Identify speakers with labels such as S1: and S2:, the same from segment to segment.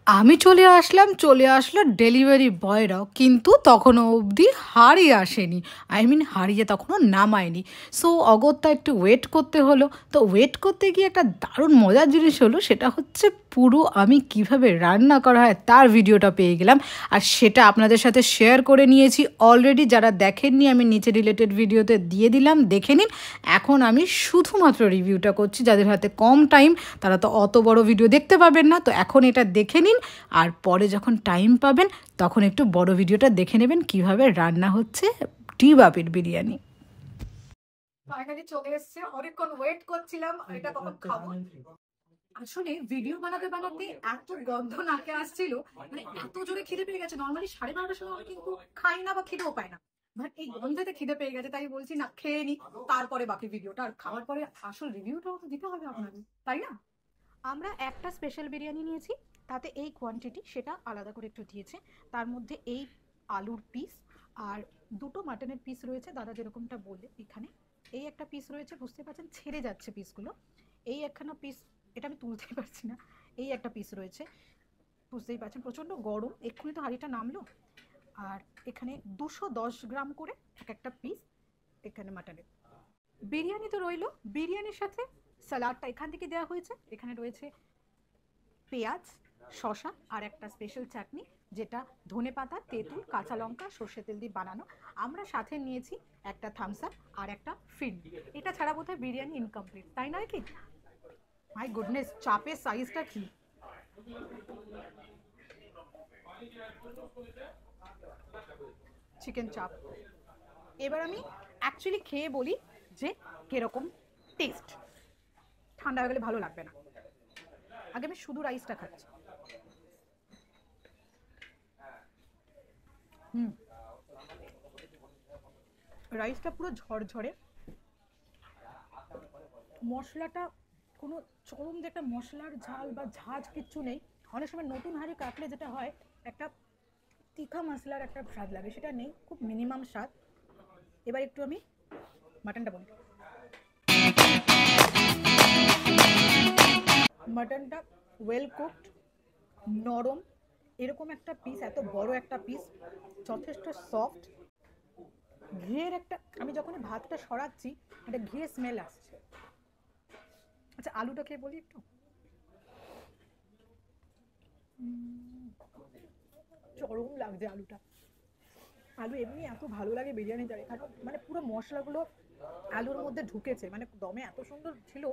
S1: আমি চলে আসলো ডেলিভারি বয়রাও, কিন্তু তখনও অবধি হাড়ি আসেনি। হারিয়ে তখনও নামায়নি। সো অগত্যা একটু ওয়েট করতে হলো। তো ওয়েট করতে গিয়ে একটা দারুণ মজার জিনিস হলো, সেটা হচ্ছে পুরো আমি কিভাবে রান্না করা হয় তার ভিডিওটা পেয়ে গেলাম। আর সেটা আপনাদের সাথে শেয়ার করে নিয়েছি অলরেডি। যারা দেখেননি আমি নিচে রিলেটেড ভিডিওতে দিয়ে দিলাম, দেখে নিন। এখন আমি শুধুমাত্র রিভিউটা করছি। যাদের হাতে কম টাইম তারা তো অত বড় ভিডিও দেখতে পাবেন না, তো এখন এটা দেখে নিন। আর পরে যখন টাইম পাবেন তখন একটু বড় ভিডিওটা দেখে নেবেন কিভাবে রান্না হচ্ছে টি বাপির বিরিয়ানি। ফাইনালি চলে এসেছে, অনেকক্ষণ ওয়েট করছিলাম এটা কখন খাবো। আসলে ভিডিও বানাতে বানাতে এত গন্ধ নাকে আসছিল, মানে এত জোরে খিদে পেয়ে গেছে। নর্মালি 12:30টার সময় আমি কিন্তু খাই না বা খিদেও পাই না, বাট এই গন্ধেতে খিদে পেয়ে গেছে, তাই বলছি না খেয়ে নি, তারপরে বাকি ভিডিওটা। আর খাওয়ার পরে আসল রিভিউটাও তো দিতে হবে আপনাদের, তাই না? আমরা একটা স্পেশাল বিরিয়ানি নিয়েছি, তাতে এই কোয়ান্টিটি সেটা আলাদা করে একটু দিয়েছে। তার মধ্যে এই আলুর পিস আর দুটো মাটনের পিস রয়েছে, দাদা যেরকমটা বললে। এখানে এই একটা পিস রয়েছে, বুঝতে পারছেন ছেড়ে যাচ্ছে পিসগুলো। এই একখানা পিস, এটা আমি তুলতেই পারছি না। এই একটা পিস রয়েছে, বুঝতেই পারছেন প্রচণ্ড গরম, এক্ষুনি তো হাঁড়িটা নামলো। আর এখানে 210 গ্রাম করে এক একটা পিস এখানে মাটনের। বিরিয়ানি তো রইলো, বিরিয়ানির সাথে স্যালাডটা এখান থেকে দেওয়া হয়েছে। এখানে রয়েছে পেঁয়াজ, শসা আর একটা স্পেশাল চাটনি, যেটা ধনেপাতা, তেঁতুল, কাঁচা লঙ্কা, সর্ষে তেল দিয়ে বানানো। আমরা সাথে নিয়েছি একটা থামস আপ আর একটা ফিন। এটা ছাড়া বোধহয় বিরিয়ানি ইনকমপ্লিট, তাই নয় কি? মাই গুডনেস, চাপের সাইজটা কি! চিকেন চাপ। এবার আমি অ্যাকচুয়ালি খেয়ে বলি যে কিরকম টেস্ট। ঠান্ডা হয়ে গেলে ভালো লাগবে না। আগে আমি শুধু রাইসটা খাচ্ছি। রাইসটা পুরো ঝরঝরে, মশলাটা কোনো চরম যে একটা মশলার ঝাল বা ঝাঁঝ কিচ্ছু নেই। অনেক সময় নতুন হাঁড়ি কাটলে যেটা হয়, একটা তিখা মশলার একটা স্বাদ লাগে, সেটা নেই, খুব মিনিমাম স্বাদ। এবার একটু আমি মাটনটা বলি। মাটনটা ওয়েল কুকড, নরম, এরকম একটা পিস, এত বড় একটা পিস, যথেষ্ট সফট। ঘিয়ের একটা, আমি যখন ভাতটা সরাচ্ছি একটা ঘিয়ের স্মেল আসছে। আচ্ছা আলুটা খেয়ে বলি একটু। চরম লাগছে আলুটা। আলু এমনি এত ভালো লাগে বিরিয়ানি চাই, কারণ মানে পুরো মশলাগুলো আলুর মধ্যে ঢুকেছে, মানে দমে এত সুন্দর ছিল।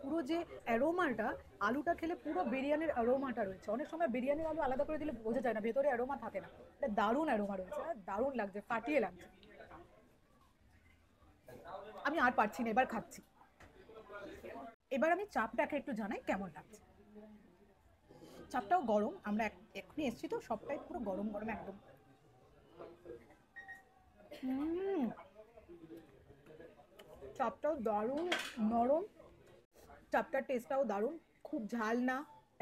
S1: পুরো যে অ্যারোমাটা, আলুটা খেলে পুরো বিরিয়ানির অ্যারোমাটা রয়েছে। অনেক সময় বিরিয়ানির আলু আলাদা করে দিলে বোঝা যায় না, ভেতরে অ্যারোমা থাকে না। এটা দারুণ অ্যারোমা রয়েছে, দারুণ লাগছে, ফাটিয়ে লাগছে। আমি আর পারছি না, এবার খাচ্ছি। এবার আমি চাপটাকে একটু জানাই কেমন লাগছে। চাপটাও গরম, আমরা এক্ষুনি এসছি তো, সবটাই পুরো গরম গরম একদম। চাপটাও দারুণ নরম, চাপটার টেস্টটাও দারুণ, খুব ঝাল না,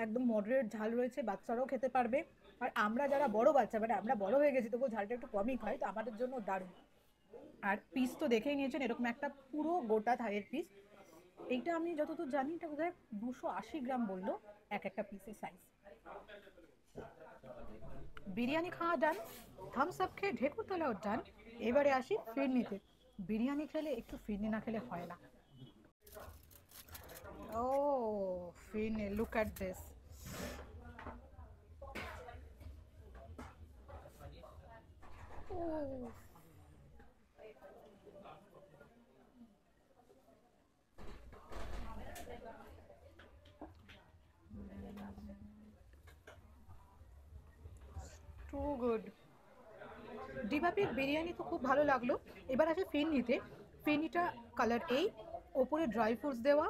S1: একদম মডারেট ঝাল রয়েছে, বাচ্চারাও খেতে পারবে। আর আমরা যারা বড় বাচ্চা, মানে আমরা বড় হয়ে গেছি, তবুও ঝালটা একটু কমই খাই, তো আমাদের জন্য দারুণ। আর পিস তো দেখেই নিয়েছেন, এরকম একটা পুরো গোটা থাইয়ের পিস। এইটা আমি যতদূর জানি এটা বোধহয় 280 গ্রাম বললো এক একটা পিসের সাইজ। বিরিয়ানি খাওয়া ডান, থামস আপ খেয়ে ঢেকুর তোলাও ডান। এবারে আসি ফিরনিতে। বিরিয়ানি খেলে একটু ফিরনি না খেলে হয় না। ও phirni, look at this. Too good. ডিবাপির বিরিয়ানি তো খুব ভালো লাগলো। এবার আসে ফিরনিতে। ফিরনিটা কালার এই, ওপরে ড্রাই ফ্রুটস দেওয়া,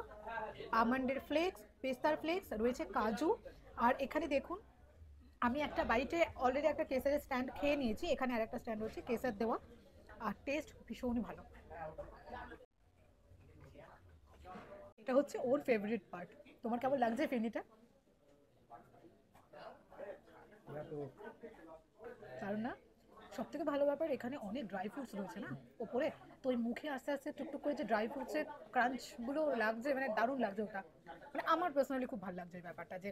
S1: আমন্ডের ফ্লেক্স, পেস্তার ফ্লেক্স রয়েছে, কাজু। আর এখানে দেখুন, আমি একটা বাড়িতে অলরেডি একটা কেসারের স্ট্যান্ড খেয়ে নিয়েছি, এখানে আর একটা স্ট্যান্ড রয়েছে কেসার দেওয়া। আর টেস্ট ভীষণই ভালো। এটা হচ্ছে ওর ফেভারিট পার্ট। তোমার কেমন লাগছে ফিরনিটা? কারণ না, সব থেকে ভালো ব্যাপার এখানে অনেক ড্রাই ফ্রুটস রয়েছে না ওপরে, তো ওই মুখে আস্তে আস্তে টুকটুক করে যে ড্রাই ফ্রুটসের ক্রাঞ্চগুলো লাগছে, মানে দারুণ লাগছে ওটা। মানে আমার পার্সোনালি খুব ভালো লাগছে এই ব্যাপারটা, যে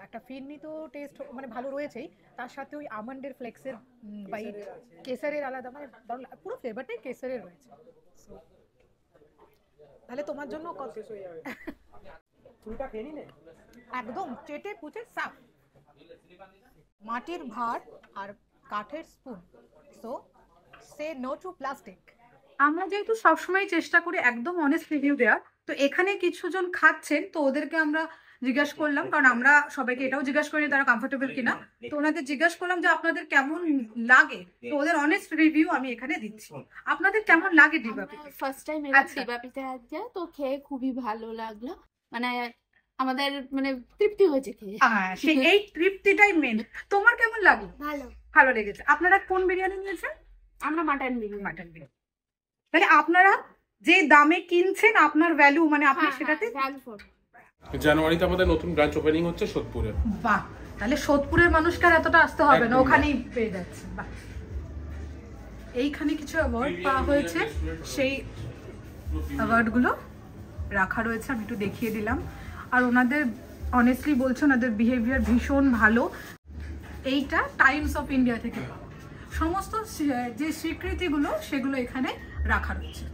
S1: একটা ফিরনি তো টেস্ট মানে ভালো রয়েছেই, তার সাথে ওই আমন্ডের ফ্লেক্সের বাইট, কেসারের আলাদা, মানে পুরো ফ্লেভারটাই কেসারের রয়েছে। তাহলে তোমার জন্য কত হয়ে যাবে, একদম চেটে পুচে সাফ। মাটির ভাঁড় আর কাঠের spoon, so say no to plastic. আমরা যেহেতু সবসময় চেষ্টা করি একদম অনেস্ট রিভিউ দেওয়ার, তো এখানে কিছুজন খাচ্ছেন, তো ওদেরকে আমরা জিজ্ঞাসা করলাম, কারণ আমরা সবাইকে এটাও জিজ্ঞাসা করি তারা কমফোর্টেবল কিনা, তো ওনাদের জিজ্ঞাসা করলাম যে আপনাদের কেমন লাগে, তো ওদের অনেস্ট রিভিউ আমি এখানে দিচ্ছি। আপনাদের কেমন লাগে ডিবাপি?
S2: ফার্স্ট টাইম ডিবাপিতে আছে, তো খেয়ে খুবই ভালো লাগলো, মানে আমাদের মানে তৃপ্তি হয়েছে খেয়ে।
S1: এই তৃপ্তিটাই মেন। তোমার কেমন লাগলো?
S2: ভালো,
S1: ভালো লেগেছে। আপনারা কোন বিরিয়ানি নিয়েছেন?
S2: আমরা মাটন বিরিয়ানি।
S1: মাটন বিরিয়ানি। তাহলে আপনারা যে দামে কিনছেন আপনার ভ্যালু, মানে আপনি সেটাতে
S3: জানুয়ারিতে আমাদের নতুন ব্রাঞ্চ ওপেনিং হচ্ছে সোদপুরে।
S1: বাহ, তাহলে সোদপুরের মানুষকে আর এতটা আসতে হবে না, ওখানেই পেয়ে যাচ্ছে। বাহ, এইখানে কিছু অ্যাওয়ার্ড পাওয়া হয়েছে, সেই অ্যাওয়ার্ডগুলো রাখা রয়েছে, আমি একটু দেখিয়ে দিলাম। আর ওনাদের অনেস্টলি বলছে ওনাদের বিহেভিয়ার ভীষণ ভালো। এইটা টাইমস অফ ইন্ডিয়া থেকে পাওয়া, সমস্ত যে স্বীকৃতিগুলো সেগুলো এখানে রাখা রয়েছে।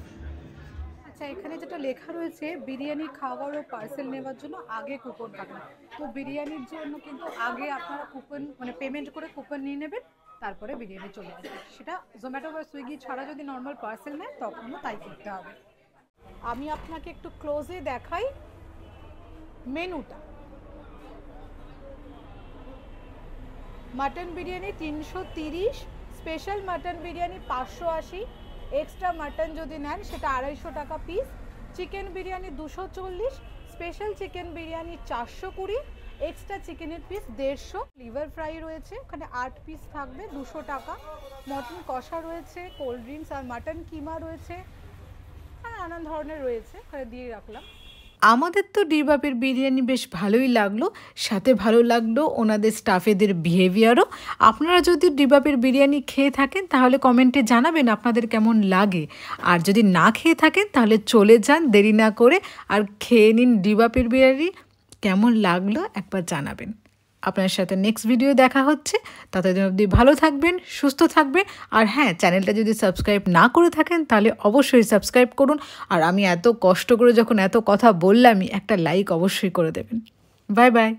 S1: আচ্ছা, এখানে যেটা লেখা রয়েছে বিরিয়ানি খাওয়ার ও পার্সেল নেওয়ার জন্য আগে কুপন কাটুন, তো বিরিয়ানির জন্য কিন্তু আগে আপনারা কুপন মানে পেমেন্ট করে কুপন নিয়ে নেবেন, তারপরে বিরিয়ানি চলে আসবে। সেটা জোম্যাটো বা সুইগি ছাড়া যদি নর্মাল পার্সেল নেয় তখনও তাই করতে হবে। আমি আপনাকে একটু ক্লোজে দেখাই মেনুটা। Mutton biryani 330, special mutton biryani 580, extra mutton যদি নেন সেটা 250 টাকা piece, chicken biryani 240, special chicken biryani 420, extra চিকেনের পিস 150, লিভার ফ্রাই রয়েছে ওখানে 8 পিস থাকবে 200 টাকা, মটন কষা রয়েছে, কোল্ড ড্রিঙ্কস আর মাটন কিমা রয়েছে, আর নানান ধরনের রয়েছে, ওখানে দিয়ে রাখলাম। আমাদের তো ডিবাপের বিরিয়ানি বেশ ভালোই লাগলো, সাথে ভালো লাগলো ওনাদের স্টাফেদের বিহেভিয়ারও। আপনারা যদি ডিবাপের বিরিয়ানি খেয়ে থাকেন তাহলে কমেন্টে জানাবেন আপনাদের কেমন লাগে, আর যদি না খেয়ে থাকেন তাহলে চলে যান দেরি না করে আর খেয়ে নিন ডিবাপের বিরিয়ানি। কেমন লাগলো একবার জানাবেন। আপনার সাথে নেক্সট ভিডিও দেখা হচ্ছে, ততদিন অবধি ভালো থাকবেন, সুস্থ থাকবেন। আর হ্যাঁ, চ্যানেলটা যদি সাবস্ক্রাইব না করে থাকেন তাহলে অবশ্যই সাবস্ক্রাইব করুন। আর আমি এত কষ্ট করে যখন এত কথা বললামই, একটা লাইক অবশ্যই করে দেবেন। Bye bye.